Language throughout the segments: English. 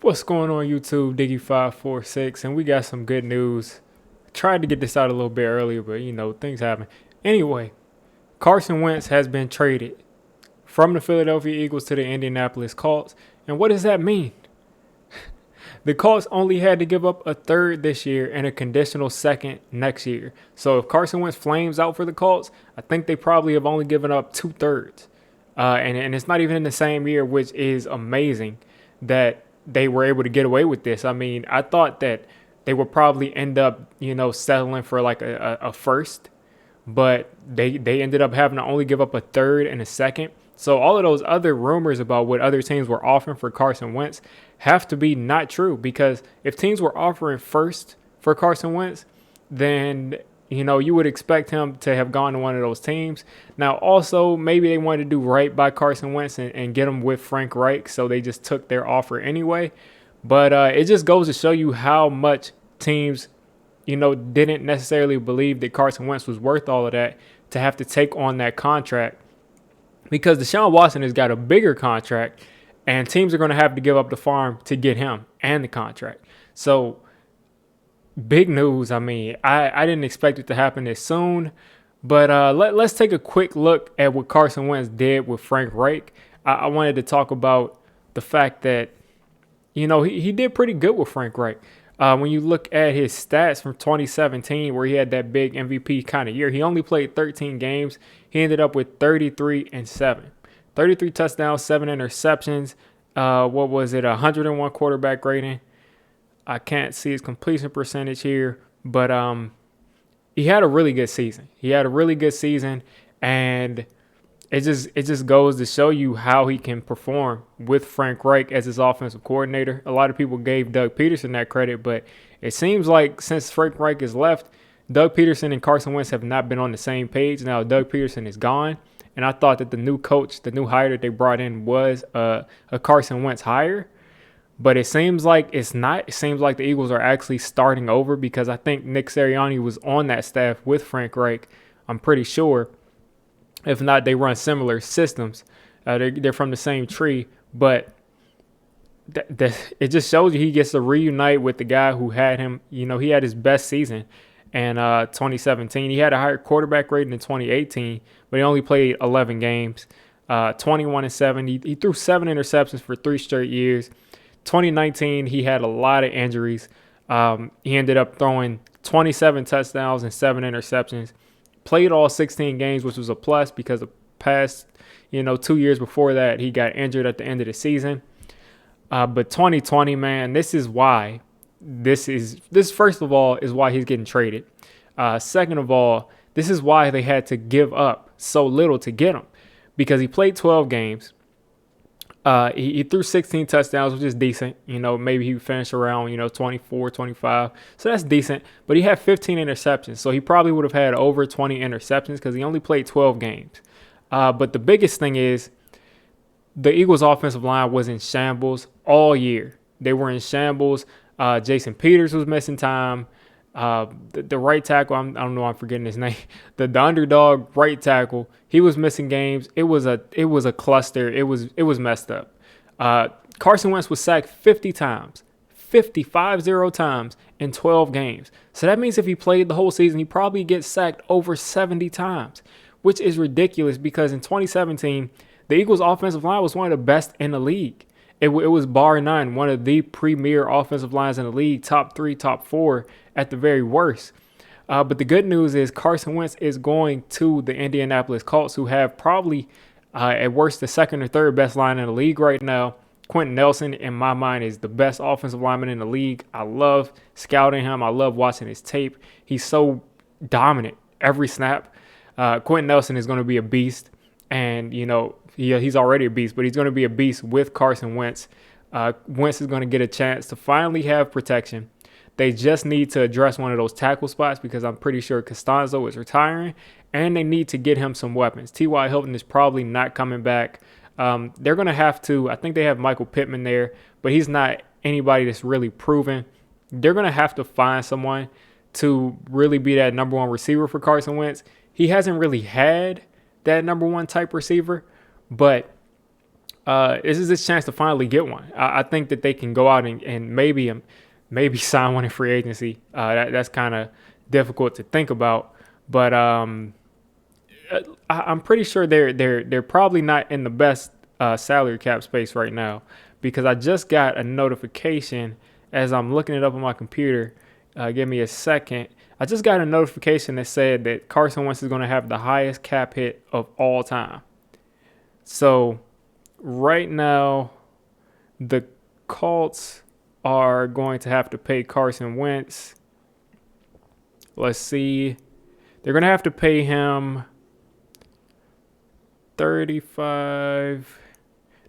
What's going on YouTube, Diggy546, and we got some good news. Tried to get this out a little bit earlier, but things happen. Anyway, Carson Wentz has been traded from the Philadelphia Eagles to the Indianapolis Colts. And what does that mean? The Colts only had to give up a third this year and a conditional second next year. So if Carson Wentz flames out for the Colts, I think they probably have only given up 2/3. And it's not even in the same year, which is amazing that they were able to get away with this. I mean, I thought that they would probably end up, settling for like a first, but they ended up having to only give up a third and a second. So all of those other rumors about what other teams were offering for Carson Wentz have to be not true, because if teams were offering first for Carson Wentz, then you would expect him to have gone to one of those teams. Now, also, maybe they wanted to do right by Carson Wentz and get him with Frank Reich, so they just took their offer anyway. But it just goes to show you how much teams, didn't necessarily believe that Carson Wentz was worth all of that to have to take on that contract, because Deshaun Watson has got a bigger contract, and teams are going to have to give up the farm to get him and the contract. So, big news. I mean, I didn't expect it to happen this soon, but let's take a quick look at what Carson Wentz did with Frank Reich. I wanted to talk about the fact that, he did pretty good with Frank Reich. When you look at his stats from 2017, where he had that big MVP kind of year, he only played 13 games. He ended up with 33-7. 33 touchdowns, 7 interceptions. What was it? 101 quarterback rating. I can't see his completion percentage here, but he had a really good season. And it just goes to show you how he can perform with Frank Reich as his offensive coordinator. A lot of people gave Doug Peterson that credit, but it seems like since Frank Reich has left, Doug Peterson and Carson Wentz have not been on the same page. Now Doug Peterson is gone, and I thought that the new coach, the new hire that they brought in, was a Carson Wentz hire. But it seems like it's not. It seems like the Eagles are actually starting over, because I think Nick Sirianni was on that staff with Frank Reich. I'm pretty sure. If not, they run similar systems. They're from the same tree. But it just shows you he gets to reunite with the guy who had him. He had his best season in 2017. He had a higher quarterback rating in 2018, but he only played 11 games. 21-7. He threw 7 interceptions for 3 straight years. 2019, he had a lot of injuries. He ended up throwing 27 touchdowns and 7 interceptions. Played all 16 games, which was a plus, because the past, 2 years before that, he got injured at the end of the season. But 2020, man, this is why. This first of all is why he's getting traded. Second of all, this is why they had to give up so little to get him, because he played 12 games. He threw 16 touchdowns, which is decent. Maybe he finished around, 24, 25. So that's decent. But he had 15 interceptions. So he probably would have had over 20 interceptions, because he only played 12 games. But the biggest thing is the Eagles' offensive line was in shambles all year. They were in shambles. Jason Peters was missing time. The right tackle, I don't know, I'm forgetting his name. The underdog right tackle, he was missing games. It was a cluster. It was messed up. Carson Wentz was sacked 50 times, 50 times in 12 games. So that means if he played the whole season, he probably gets sacked over 70 times, which is ridiculous, because in 2017, the Eagles' offensive line was one of the best in the league. It was bar none, one of the premier offensive lines in the league, top 3, top 4 at the very worst. But the good news is Carson Wentz is going to the Indianapolis Colts, who have probably, at worst, the second or third best line in the league right now. Quentin Nelson, in my mind, is the best offensive lineman in the league. I love scouting him. I love watching his tape. He's so dominant every snap. Quentin Nelson is going to be a beast. And, he's already a beast, but he's going to be a beast with Carson Wentz. Wentz is going to get a chance to finally have protection. They just need to address one of those tackle spots, because I'm pretty sure Costanzo is retiring, and they need to get him some weapons. T.Y. Hilton is probably not coming back. They're going to have to. I think they have Michael Pittman there, but he's not anybody that's really proven. They're going to have to find someone to really be that number one receiver for Carson Wentz. He hasn't really had that number one type receiver, but this is this chance to finally get one. I think that they can go out and maybe sign one in free agency. That's kind of difficult to think about, but I'm pretty sure they're probably not in the best salary cap space right now, because I just got a notification as I'm looking it up on my computer. Give me a second. I just got a notification that said that Carson Wentz is going to have the highest cap hit of all time. So right now, the Colts are going to have to pay Carson Wentz. Let's see. They're going to have to pay him 35.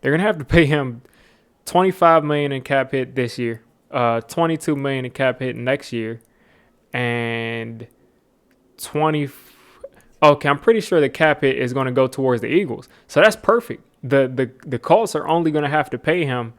They're going to have to pay him $25 million in cap hit this year, $22 million in cap hit next year, and 20. Okay, I'm pretty sure the cap hit is going to go towards the Eagles. So that's perfect. The Colts are only going to have to pay him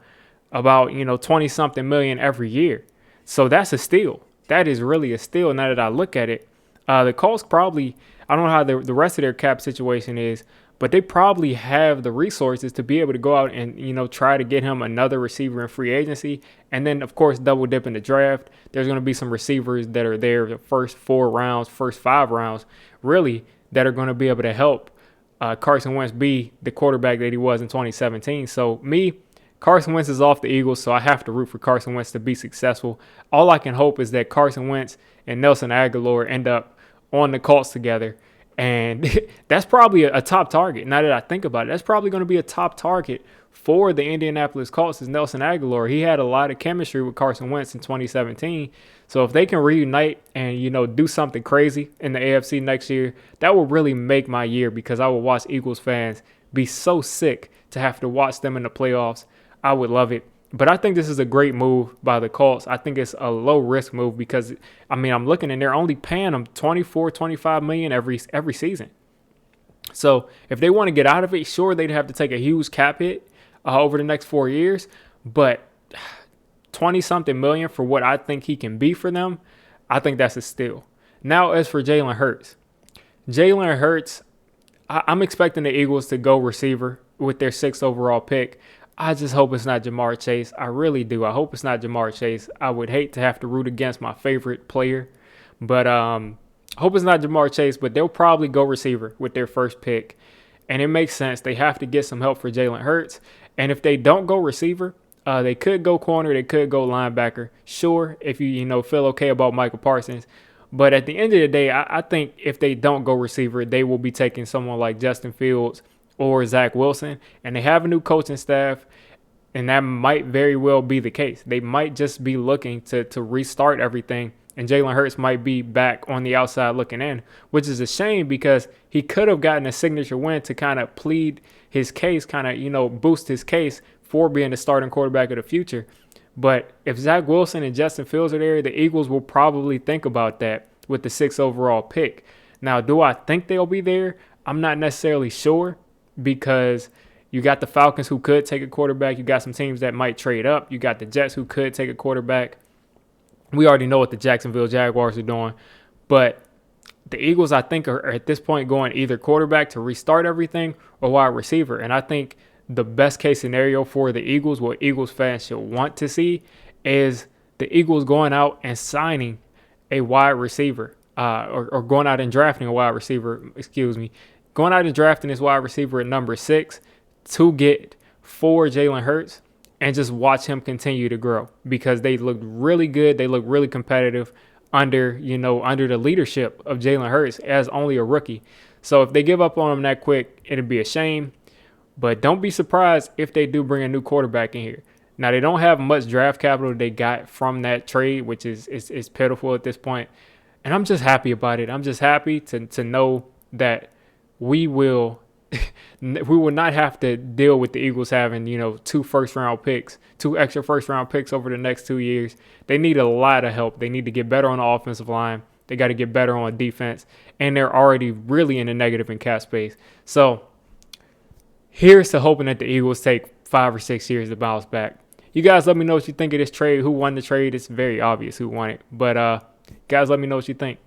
about 20-something million every year. So that's a steal. That is really a steal now that I look at it. The Colts probably, I don't know how the rest of their cap situation is, but they probably have the resources to be able to go out and, try to get him another receiver in free agency. And then, of course, double dip in the draft. There's going to be some receivers that are there the first 4 rounds, first 5 rounds, really, that are going to be able to help Carson Wentz be the quarterback that he was in 2017. So, Carson Wentz is off the Eagles, so I have to root for Carson Wentz to be successful. All I can hope is that Carson Wentz and Nelson Agholor end up on the Colts together. And that's probably a top target. Now that I think about it, that's probably going to be a top target for the Indianapolis Colts is Nelson Agholor. He had a lot of chemistry with Carson Wentz in 2017. So if they can reunite and, do something crazy in the AFC next year, that will really make my year, because I will watch Eagles fans be so sick to have to watch them in the playoffs. I would love it. But I think this is a great move by the Colts. I think it's a low-risk move because, I'm looking and they're only paying them $24-25 million every season. So if they want to get out of it, sure, they'd have to take a huge cap hit over the next 4 years. But 20-something million for what I think he can be for them, I think that's a steal. Now, as for Jalen Hurts. I'm expecting the Eagles to go receiver with their 6th overall pick. I just hope it's not Jamar Chase. I really do. I hope it's not Jamar Chase. I would hate to have to root against my favorite player. But hope it's not Jamar Chase, but they'll probably go receiver with their first pick. And it makes sense. They have to get some help for Jalen Hurts. And if they don't go receiver, they could go corner. They could go linebacker. Sure, if you feel okay about Michael Parsons. But at the end of the day, I think if they don't go receiver, they will be taking someone like Justin Fields or Zach Wilson, and they have a new coaching staff, and that might very well be the case. They might just be looking to restart everything, and Jalen Hurts might be back on the outside looking in, which is a shame because he could have gotten a signature win to kind of plead his case, kind of, boost his case for being the starting quarterback of the future. But if Zach Wilson and Justin Fields are there, the Eagles will probably think about that with the 6th overall pick. Now, do I think they'll be there? I'm not necessarily sure, because you got the Falcons who could take a quarterback. You got some teams that might trade up. You got the Jets who could take a quarterback. We already know what the Jacksonville Jaguars are doing. But the Eagles, I think, are at this point going either quarterback to restart everything or wide receiver. And I think the best case scenario for the Eagles, what Eagles fans should want to see, is the Eagles going out and signing a wide receiver or going out and drafting a wide receiver, going out and drafting this wide receiver at number 6 to get for Jalen Hurts and just watch him continue to grow, because they look really good. They look really competitive under the leadership of Jalen Hurts as only a rookie. So if they give up on him that quick, it'd be a shame. But don't be surprised if they do bring a new quarterback in here. Now, they don't have much draft capital they got from that trade, which is pitiful at this point. And I'm just happy about it. I'm just happy to know that we will not have to deal with the Eagles having, 2 first-round picks, 2 extra first-round picks over the next 2 years. They need a lot of help. They need to get better on the offensive line. They got to get better on defense. And they're already really in the negative in cap space. So here's to hoping that the Eagles take 5 or 6 years to bounce back. You guys let me know what you think of this trade. Who won the trade? It's very obvious who won it. But guys, let me know what you think.